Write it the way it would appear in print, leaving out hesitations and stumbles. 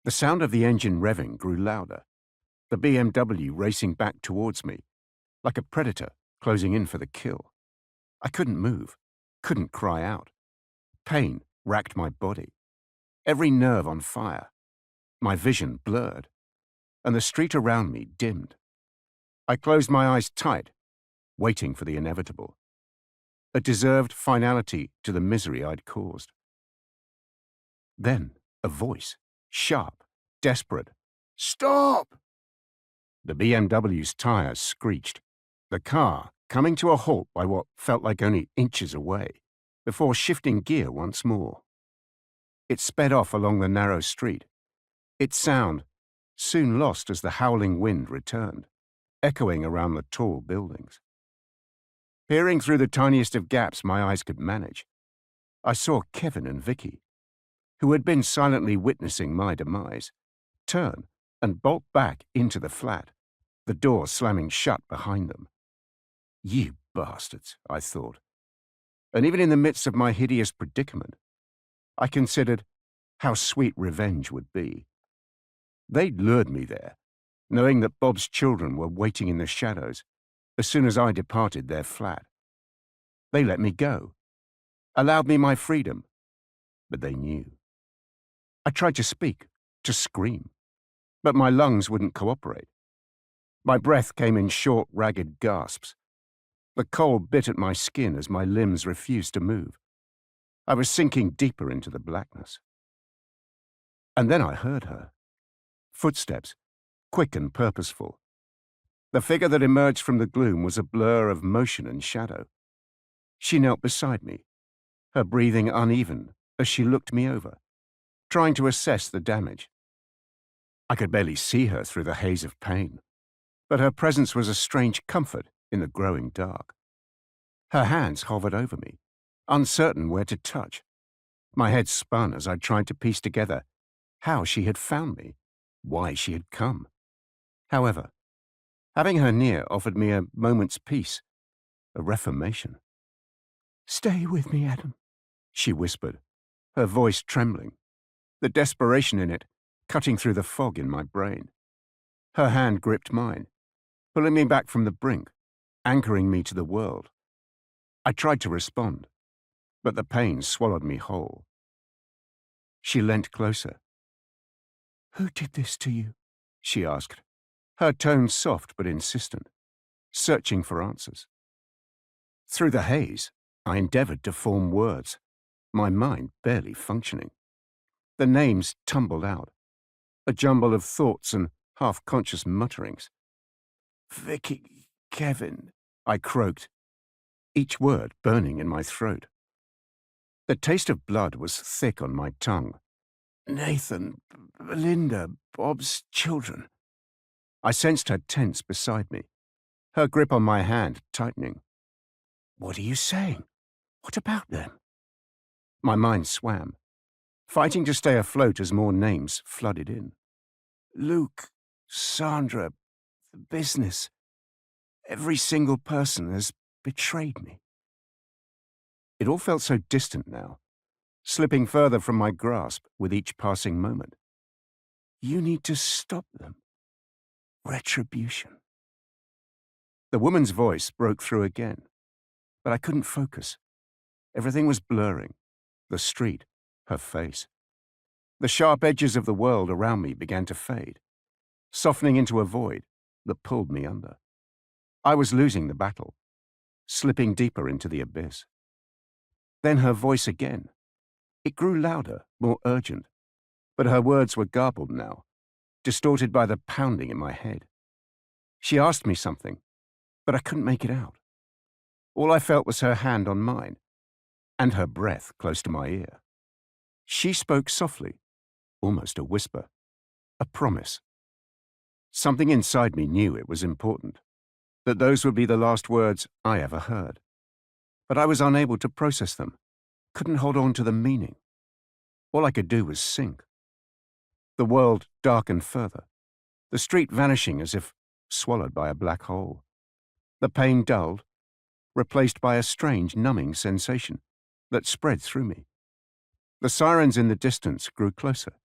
The sound of the engine revving grew louder, the BMW racing back towards me, like a predator closing in for the kill. I couldn't move, couldn't cry out. Pain racked my body, every nerve on fire, my vision blurred, and the street around me dimmed. I closed my eyes tight, waiting for the inevitable, a deserved finality to the misery I'd caused. Then a voice, sharp, desperate. "Stop!" The BMW's tires screeched, the car coming to a halt by what felt like only inches away, before shifting gear once more. It sped off along the narrow street, its sound soon lost as the howling wind returned, echoing around the tall buildings. Peering through the tiniest of gaps my eyes could manage, I saw Kevin and Vicky, who had been silently witnessing my demise, turn and bolt back into the flat, the door slamming shut behind them. You bastards, I thought. And even in the midst of my hideous predicament, I considered how sweet revenge would be. They'd lured me there, knowing that Bob's children were waiting in the shadows as soon as I departed their flat. They let me go, allowed me my freedom, but they knew. I tried to speak, to scream, but my lungs wouldn't cooperate. My breath came in short, ragged gasps. The cold bit at my skin as my limbs refused to move. I was sinking deeper into the blackness. And then I heard her. Footsteps, quick and purposeful. The figure that emerged from the gloom was a blur of motion and shadow. She knelt beside me, her breathing uneven as she looked me over, trying to assess the damage. I could barely see her through the haze of pain, but her presence was a strange comfort in the growing dark. Her hands hovered over me, uncertain where to touch. My head spun as I tried to piece together how she had found me, why she had come. However, having her near offered me a moment's peace, a reformation. "Stay with me, Adam," she whispered, her voice trembling, the desperation in it cutting through the fog in my brain. Her hand gripped mine, pulling me back from the brink, anchoring me to the world. I tried to respond, but the pain swallowed me whole. She leant closer. "Who did this to you?" she asked, her tone soft but insistent, searching for answers. Through the haze, I endeavored to form words, my mind barely functioning. The names tumbled out, a jumble of thoughts and half-conscious mutterings. "Vicky, Kevin," I croaked, each word burning in my throat. The taste of blood was thick on my tongue. "Nathan, Belinda, Bob's children." I sensed her tense beside me, her grip on my hand tightening. "What are you saying? What about them?" My mind swam, fighting to stay afloat as more names flooded in. "Luke, Sandra, the business. Every single person has betrayed me." It all felt so distant now, slipping further from my grasp with each passing moment. "You need to stop them. Retribution." The woman's voice broke through again, but I couldn't focus. Everything was blurring. The street, her face. The sharp edges of the world around me began to fade, softening into a void that pulled me under. I was losing the battle, slipping deeper into the abyss. Then her voice again. It grew louder, more urgent, but her words were garbled now, distorted by the pounding in my head. She asked me something, but I couldn't make it out. All I felt was her hand on mine, and her breath close to my ear. She spoke softly, almost a whisper, a promise. Something inside me knew it was important, that those would be the last words I ever heard. But I was unable to process them, couldn't hold on to the meaning. All I could do was sink. The world darkened further, the street vanishing as if swallowed by a black hole. The pain dulled, replaced by a strange numbing sensation that spread through me. The sirens in the distance grew closer,